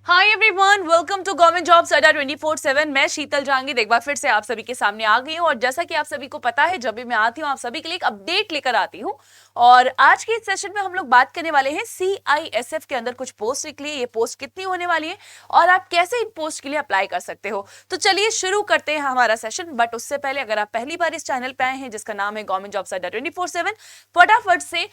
Hi everyone, welcome to government jobs Adda 24/7। मैं शीतल जहांगीर एक बार फिर से आप सभी के सामने आ गई हूँ और जैसा कि आप सभी को पता है, जब भी मैं आती हूँ आप सभी के लिए एक अपडेट लेकर आती हूँ। और आज के इस सेशन में हम लोग बात करने वाले हैं CISF के अंदर कुछ पोस्ट निकली है, ये पोस्ट कितनी होने वाली है और आप कैसे इन पोस्ट के लिए अप्लाई कर सकते हो। तो चलिए शुरू करते हैं हमारा सेशन। बट उससे पहले अगर आप पहली बार इस चैनल पे आए हैं जिसका नाम है गवर्नमेंट जॉब्स अड्डा 24/7, फटाफट से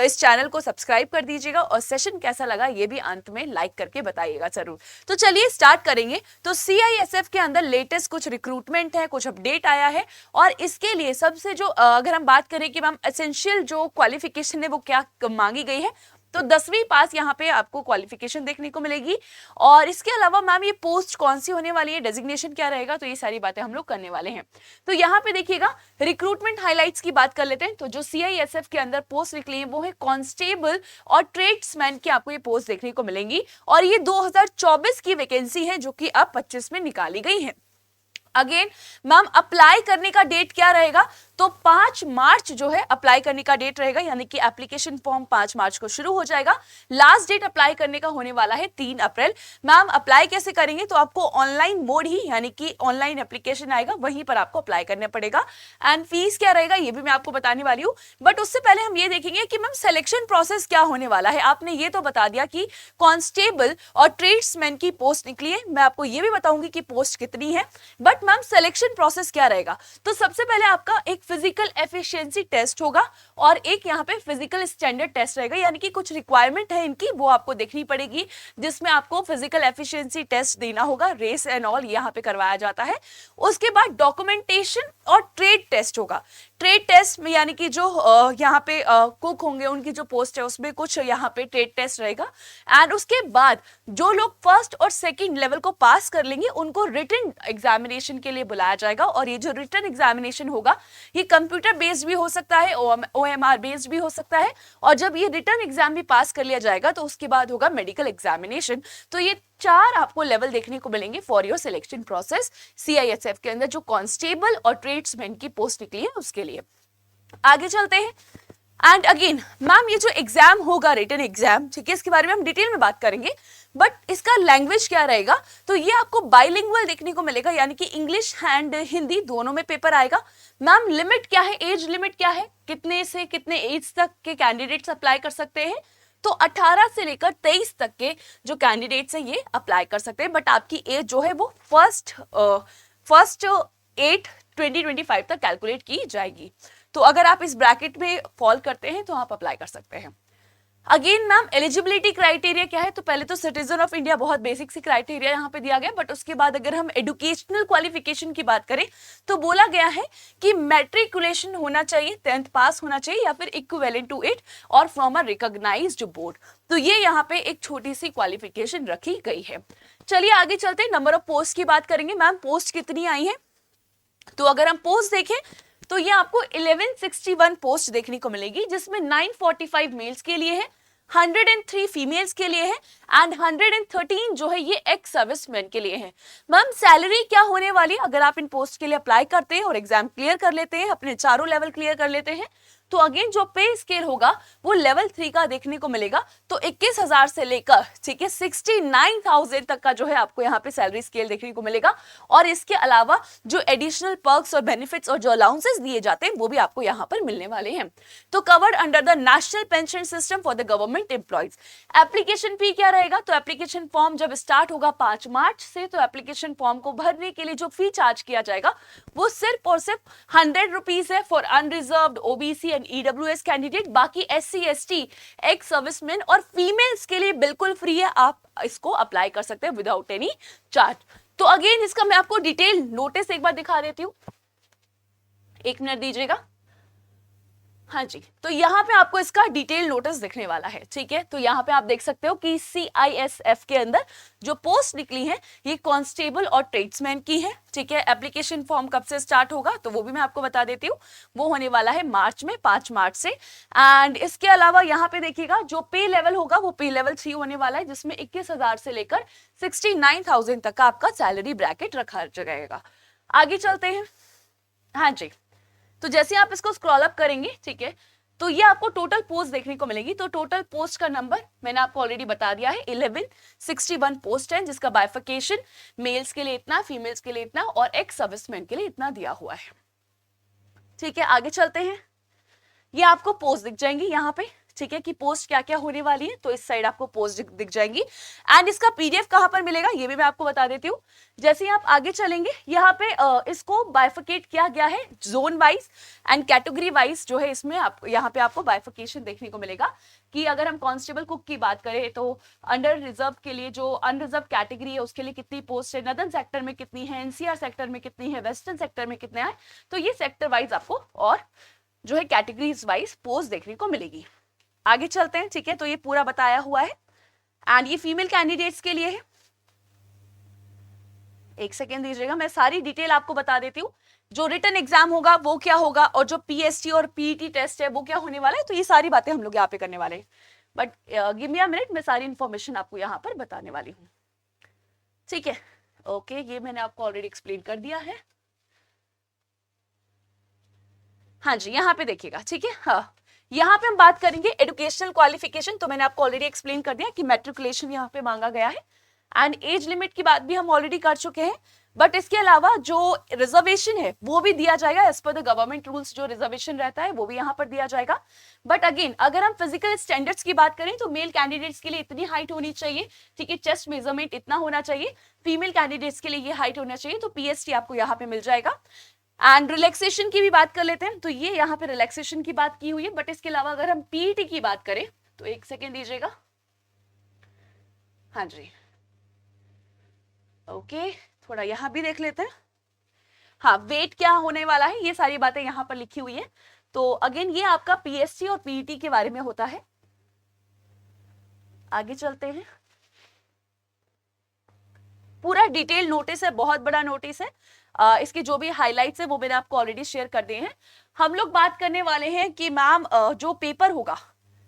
इस चैनल को सब्सक्राइब कर दीजिएगा और सेशन कैसा लगा ये भी अंत में लाइक करके बताइएगा जरूर। तो चलिए स्टार्ट करेंगे। तो CISF के अंदर लेटेस्ट कुछ रिक्रूटमेंट है, कुछ अपडेट आया है और इसके लिए सबसे जो अगर हम बात करें कि मैम एसेंशियल जो क्वालिफिकेशन है वो क्या मांगी गई है, तो 10वीं पास यहाँ पे आपको क्वालिफिकेशन देखने को मिलेगी। और इसके अलावा मैम ये पोस्ट कौन सी होने वाली है, डेजिग्नेशन क्या रहेगा, तो ये सारी बातें हम लोग करने वाले हैं। तो यहाँ पे देखिएगा रिक्रूटमेंट हाइलाइट्स की बात कर लेते हैं। तो जो CISF के अंदर पोस्ट निकली है वो है कांस्टेबल और ट्रेड्समैन की आपको ये पोस्ट देखने को मिलेंगी और ये 2024 की वैकेंसी है जो कि अब 25 में निकाली गई है। अगेन मैम अप्लाई करने का डेट क्या रहेगा, तो 5 मार्च जो है अप्लाई करने का डेट रहेगा, यानी कि एप्लीकेशन फॉर्म 5 मार्च को शुरू हो जाएगा। लास्ट डेट अप्लाई करने का होने वाला है 3 अप्रैल। मैम अप्लाई कैसे करेंगे, तो आपको ऑनलाइन मोड ही यानी कि ऑनलाइन एप्लीकेशन आएगा, वहीं पर आपको अप्लाई करना पड़ेगा। एंड फीस क्या रहेगा ये भी मैं आपको बताने वाली हूँ। बट उससे पहले हम ये देखेंगे कि मैम सिलेक्शन प्रोसेस क्या होने वाला है। आपने ये तो बता दिया कि कांस्टेबल और ट्रेड्समैन की पोस्ट निकली है, मैं आपको ये भी बताऊंगी कि पोस्ट कितनी है। बट मैम सिलेक्शन प्रोसेस क्या रहेगा, तो सबसे पहले आपका एक फिजिकल एफिशिएंसी टेस्ट होगा और एक यहाँ पे फिजिकल स्टैंडर्ड टेस्ट रहेगा, यानी कि कुछ रिक्वायरमेंट है इनकी वो आपको देखनी पड़ेगी, जिसमें आपको फिजिकल एफिशिएंसी टेस्ट देना होगा, रेस एंड ऑल यहाँ पे करवाया जाता है। उसके बाद डॉक्यूमेंटेशन और ट्रेड टेस्ट होगा। ट्रेड टेस्ट में यानी कि जो यहाँ पे कुक होंगे उनकी जो पोस्ट है उसमें कुछ यहाँ पे ट्रेड टेस्ट रहेगा। एंड उसके बाद जो लोग फर्स्ट और सेकंड लेवल को पास कर लेंगे उनको रिटन एग्जामिनेशन के लिए बुलाया जाएगा और ये जो रिटन एग्जामिनेशन होगा ये कंप्यूटर बेस्ड भी हो सकता है, OMR बेस्ड भी हो सकता है। और जब ये रिटन एग्जाम भी पास कर लिया जाएगा तो उसके बाद होगा मेडिकल एग्जामिनेशन। तो ये 4 आपको लेवल देखने को मिलेंगे for your selection process CISF के अंदर जो कांस्टेबल और ट्रेड्समैन की पोस्ट निकली है उसके लिए। आगे चलते हैं। एंड अगेन मैम ये जो एग्जाम होगा रिटन एग्जाम, ठीक है, इसके बारे में हम डिटेल में बात करेंगे। बट इसका लैंग्वेज क्या रहेगा, तो ये आपको बाइलिंगुअल देखने को मिलेगा, यानी कि इंग्लिश एंड हिंदी दोनों में पेपर आएगा। मैम लिमिट क्या है, एज लिमिट क्या है, कितने से कितने एज तक के कैंडिडेट्स अप्लाई कर सकते हैं, तो 18 से लेकर 23 तक के जो कैंडिडेट्स हैं ये अप्लाई कर सकते हैं। बट आपकी एज जो है वो फर्स्ट 8/2025 तक कैलकुलेट की जाएगी। तो अगर आप इस ब्रैकेट में फॉल करते हैं तो आप अप्लाई कर सकते हैं। अगेन मैम एलिजिबिलिटी क्राइटेरिया क्या है, तो पहले तो सिटीजन ऑफ इंडिया बहुत बेसिक सी क्राइटेरिया यहाँ पे दिया गया। बट उसके बाद अगर हम एजुकेशनल क्वालिफिकेशन की बात करें तो बोला गया है कि मैट्रिकुलेशन होना चाहिए, 10th पास होना चाहिए या फिर इक्विवेलेंट टू इट और फ्रॉम अ रिकॉग्नाइज्ड बोर्ड। तो ये यहाँ पे एक छोटी सी क्वालिफिकेशन रखी गई है। चलिए आगे चलते हैं, नंबर ऑफ पोस्ट की बात करेंगे। मैम पोस्ट कितनी आई है, तो अगर हम पोस्ट देखें तो ये आपको 1161 पोस्ट देखने को मिलेगी, जिसमें 945 मेल्स के लिए है, 103 फीमेल्स के लिए है एंड 113 जो है ये एक्स सर्विसमैन के लिए है। मैम सैलरी क्या होने वाली है, अगर आप इन पोस्ट के लिए अप्लाई करते हैं और एग्जाम क्लियर कर लेते हैं, अपने चारों लेवल क्लियर कर लेते हैं, तो अगेन जो पे स्केल होगा वो लेवल 3 का देखने को मिलेगा। तो 21,000 से लेकर, ठीक है, 69,000 तक का जो है आपको यहाँ पे सैलरी स्केल देखने को मिलेगा। और इसके अलावा जो एडिशनल पर्क्स और बेनिफिट्स और जो अलाउंसेस दिए जाते हैं वो भी आपको यहाँ पर मिलने वाले हैं। तो covered under the national pension system for the government employees. Application fee क्या रहेगा, तो एप्लीकेशन फॉर्म जब स्टार्ट होगा 5 मार्च से, तो एप्लीकेशन फॉर्म को भरने के लिए जो फी चार्ज किया जाएगा वो सिर्फ और सिर्फ 100 रुपीज है for unreserved OBC EWS candidate. बाकी SC ST एक्स सर्विसमैन और फीमेल्स के लिए बिल्कुल फ्री है, आप इसको अप्लाई कर सकते हैं विदाउट एनी चार्ज। तो अगेन इसका मैं आपको डिटेल नोटिस एक बार दिखा देती हूँ, 1 मिनट दीजिएगा। हाँ जी, तो यहाँ पे आपको इसका डिटेल नोटिस दिखने वाला है, ठीक है। तो यहाँ पे आप देख सकते हो कि CISF के अंदर जो पोस्ट निकली है ये कांस्टेबल और ट्रेड्समैन की है, ठीक है। एप्लीकेशन फॉर्म कब से स्टार्ट होगा तो वो भी मैं आपको बता देती हूँ, वो होने वाला है मार्च में, 5 मार्च से। एंड इसके अलावा यहाँ पे देखिएगा जो पे लेवल होगा वो पे लेवल 3 होने वाला है, जिसमें 21,000 से लेकर 69,000 तक का आपका सैलरी ब्रैकेट रखा जाएगा। आगे चलते हैं। हाँ जी, तो जैसे आप इसको स्क्रॉल अप करेंगे, ठीक है, तो ये आपको टोटल पोस्ट देखने को मिलेगी। तो टोटल पोस्ट का नंबर मैंने आपको ऑलरेडी बता दिया है, 1161 पोस्ट है, जिसका बाइफिकेशन मेल्स के लिए इतना, फीमेल्स के लिए इतना और एक्स सर्विसमैन के लिए इतना दिया हुआ है। ठीक है, आगे चलते हैं। ये आपको पोस्ट दिख जाएंगी यहाँ पे, ठीक है, कि पोस्ट क्या क्या होने वाली है। तो इस साइड आपको पोस्ट दिख जाएंगी एंड इसका पीडीएफ कहां पर मिलेगा ये भी मैं आपको बता देती हूँ। जैसे ही आप आगे चलेंगे यहाँ पे इसको बाइफिकेट किया गया है zone wise and category wise, जो है इसमें आप यहाँ पे आपको बाइफिकेशन देखने को मिलेगा कि अगर हम कांस्टेबल कुक की बात करें तो अंडर रिजर्व के लिए जो अनरिजर्व कैटेगरी है उसके लिए कितनी पोस्ट है, नदर्न सेक्टर में कितनी है, एनसीआर सेक्टर में कितनी है, वेस्टर्न सेक्टर में कितने हैं। तो ये सेक्टर वाइज आपको और जो है कैटेगरीज वाइज पोस्ट देखने को मिलेगी। आगे चलते हैं, ठीक है, तो ये पूरा बताया हुआ है एंड ये फीमेल कैंडिडेट्स के लिए है। एक सेकेंड दीजिएगा, मैं सारी डिटेल आपको बता देती हूँ। जो रिटन एग्जाम होगा वो क्या होगा और जो पीएसटी और पीईटी टेस्ट है वो क्या होने वाला है, तो ये सारी बातें हम लोग यहाँ पे करने वाले हैं। But give me a minute, मैं सारी इंफॉर्मेशन आपको यहाँ पर बताने वाली हूँ। ठीक है, ओके, ये मैंने आपको ऑलरेडी एक्सप्लेन कर दिया है। हाँ जी, यहाँ पे देखिएगा, ठीक है। हाँ, यहाँ पे हम बात करेंगे एजुकेशनल क्वालिफिकेशन। तो मैंने आपको ऑलरेडी एक्सप्लेन कर दिया कि मैट्रिकुलेशन यहाँ पे मांगा गया है एंड एज लिमिट की बात भी हम ऑलरेडी कर चुके हैं। बट इसके अलावा जो रिजर्वेशन है वो भी दिया जाएगा एज पर द गवर्नमेंट रूल्स। जो रिजर्वेशन रहता है वो भी यहाँ पर दिया जाएगा। बट अगेन अगर हम फिजिकल स्टैंडर्ड्स की बात करें तो मेल कैंडिडेट्स के लिए इतनी हाइट होनी चाहिए, ठीक है, चेस्ट मेजरमेंट इतना होना चाहिए। फीमेल कैंडिडेट्स के लिए ये हाइट होना चाहिए। तो पीएसटी आपको यहाँ पे मिल जाएगा। एंड रिलैक्सेशन की भी बात कर लेते हैं, तो ये यहाँ पे रिलैक्सेशन की बात की हुई है। बट इसके अलावा अगर हम पीईटी की बात करें तो एक सेकेंड दीजिएगा। हाँ जी, ओके, थोड़ा यहाँ भी देख लेते हैं। हाँ, वेट क्या होने वाला है ये सारी बातें यहाँ पर लिखी हुई है। तो अगेन ये आपका पीएसटी और पीईटी के बारे में होता है। आगे चलते हैं। पूरा डिटेल नोटिस है, बहुत बड़ा नोटिस है। इसके जो भी हाइलाइट्स है वो मैंने आपको ऑलरेडी शेयर कर दिए हैं। हम लोग बात करने वाले हैं कि मैम जो पेपर होगा,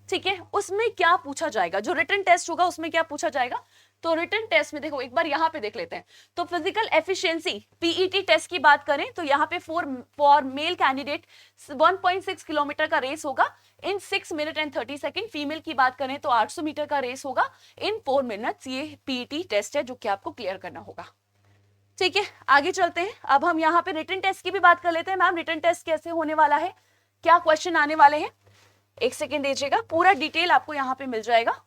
ठीक है, उसमें क्या पूछा जाएगा, जो रिटन टेस्ट होगा उसमें क्या पूछा जाएगा। तो रिटन टेस्ट में देखो, एक बार यहाँ पे देख लेते हैं। तो फिजिकल एफिशिएंसी पीईटी टेस्ट की बात करें तो यहाँ पे फॉर मेल कैंडिडेट 1.6 किलोमीटर का रेस होगा इन 6 मिनट एंड 30 सेकेंड। फीमेल की बात करें तो 800 मीटर का रेस होगा इन 4 मिनट्स। ये पीईटी टेस्ट है जो कि आपको क्लियर करना होगा। ठीक है, आगे चलते हैं। अब हम यहाँ पे रिटन टेस्ट की भी बात कर लेते हैं। मैम रिटन टेस्ट कैसे होने वाला है, क्या क्वेश्चन आने वाले हैं, एक सेकेंड दीजिएगा, पूरा डिटेल आपको यहाँ पे मिल जाएगा।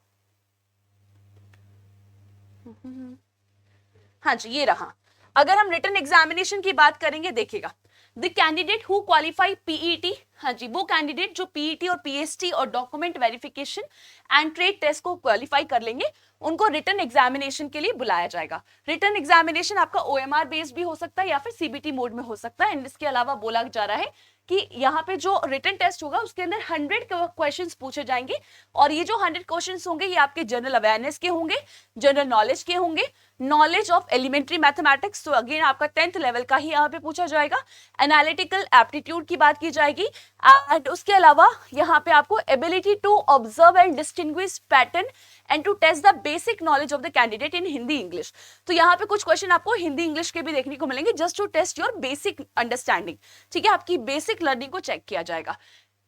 हाँ जी, ये रहा। अगर हम रिटन एग्जामिनेशन की बात करेंगे, देखिएगा, the candidate who qualify PET, हाँ जी, वो कैंडिडेट जो पीईटी और पीएसटी और document verification and trade test को क्वालिफाई कर लेंगे, उनको रिटन एग्जामिनेशन के लिए बुलाया जाएगा। रिटन एग्जामिनेशन आपका ओएमआर बेस्ड भी हो सकता है या फिर सीबीटी मोड में हो सकता है। एंड इसके अलावा बोला जा रहा है कि यहाँ पे जो रिटन टेस्ट होगा उसके अंदर 100 क्वेश्चंस पूछे जाएंगे और ये जो 100 क्वेश्चंस होंगे ये आपके जनरल अवेयरनेस के होंगे, जनरल नॉलेज के होंगे, नॉलेज ऑफ एलिमेंट्री मैथमेटिक्स, तो अगेन आपका 10th लेवल का ही यहाँ पे पूछा जाएगा। एनालिटिकल एप्टीट्यूड की बात की जाएगी एंड उसके अलावा यहाँ पे आपको ability to observe and distinguish pattern and to test the basic knowledge of the candidate in Hindi English. तो यहाँ पे कुछ क्वेश्चन आपको हिंदी इंग्लिश के भी देखने को मिलेंगे just to test your basic understanding. ठीक है, आपकी बेसिक लर्निंग को चेक किया जाएगा।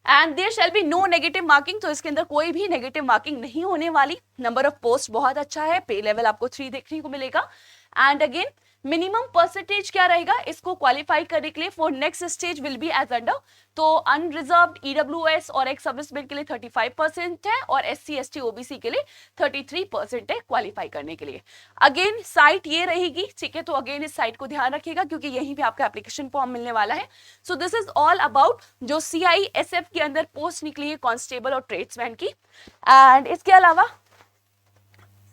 And there shall be no negative marking, तो इसके अंदर कोई भी नेगेटिव मार्किंग नहीं होने वाली। नंबर ऑफ पोस्ट बहुत अच्छा है, पे लेवल आपको 3 देखने को मिलेगा। एंड अगेन मिनिमम परसेंटेज क्या रहेगा इसको क्वालिफाई करने के लिए for next stage will be as under. तो अनरिजर्व्ड, ईडब्ल्यूएस और एक्स सर्विसमैन के लिए 35% है और एससी एसटी ओबीसी के लिए 33% है क्वालिफाई करने के लिए। अगेन साइट ये रहेगी, ठीक है, तो अगेन इस साइट को ध्यान रखिएगा क्योंकि यहीं पे आपका एप्लीकेशन फॉर्म मिलने वाला है। So this is all about जो सीआईएसएफ के अंदर पोस्ट निकली है कांस्टेबल और ट्रेड्समैन की। एंड इसके अलावा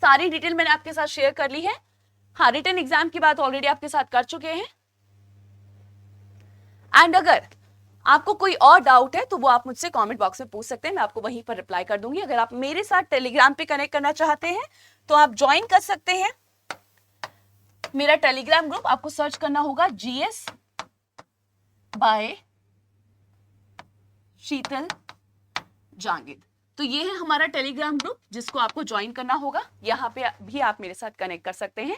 सारी डिटेल मैंने आपके साथ शेयर कर ली है। हाँ, रिटन एग्जाम की बात ऑलरेडी आपके साथ कर चुके हैं। एंड अगर आपको कोई और डाउट है तो वो आप मुझसे कमेंट बॉक्स में पूछ सकते हैं, मैं आपको वहीं पर रिप्लाई कर दूंगी। अगर आप मेरे साथ टेलीग्राम पे कनेक्ट करना चाहते हैं तो आप ज्वाइन कर सकते हैं। मेरा टेलीग्राम ग्रुप आपको सर्च करना होगा जीएस बाय शीतल जांगिड। तो ये है हमारा टेलीग्राम ग्रुप जिसको आपको ज्वाइन करना होगा। यहाँ पे भी आप मेरे साथ कनेक्ट कर सकते हैं।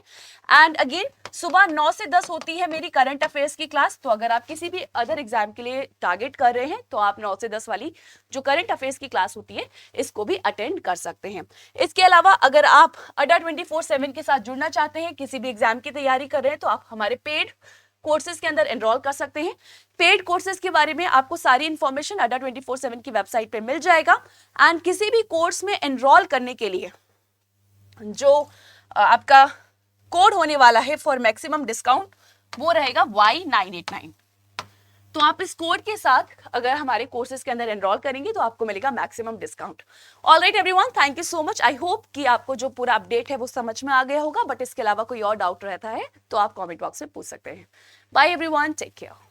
एंड अगेन सुबह 9 से 10 होती है मेरी करंट अफेयर्स की क्लास। तो अगर आप किसी भी अदर एग्जाम के लिए टारगेट कर रहे हैं तो आप 9 से 10 वाली जो करंट अफेयर्स की क्लास होती है इसको भी अटेंड कर सकते हैं। इसके अलावा अगर आप अड्डा 24/7 के साथ जुड़ना चाहते हैं, किसी भी एग्जाम की तैयारी कर रहे हैं, तो आप हमारे पेड कोर्सेज के अंदर एनरोल कर सकते हैं। पेड कोर्सेज के बारे में आपको सारी इंफॉर्मेशन अड्डा 24/7 की वेबसाइट पे मिल जाएगा। एंड किसी भी कोर्स में एनरोल करने के लिए जो आपका कोड होने वाला है फॉर मैक्सिमम डिस्काउंट वो रहेगा Y989। तो आप इस कोड के साथ अगर हमारे कोर्सेज के अंदर एनरोल करेंगे तो आपको मिलेगा maximum discount. Alright everyone, thank you so much. I hope कि आपको जो पूरा अपडेट है वो समझ में आ गया होगा, बट इसके अलावा कोई और डाउट रहता है तो आप कमेंट बॉक्स में पूछ सकते हैं। Bye everyone, take care.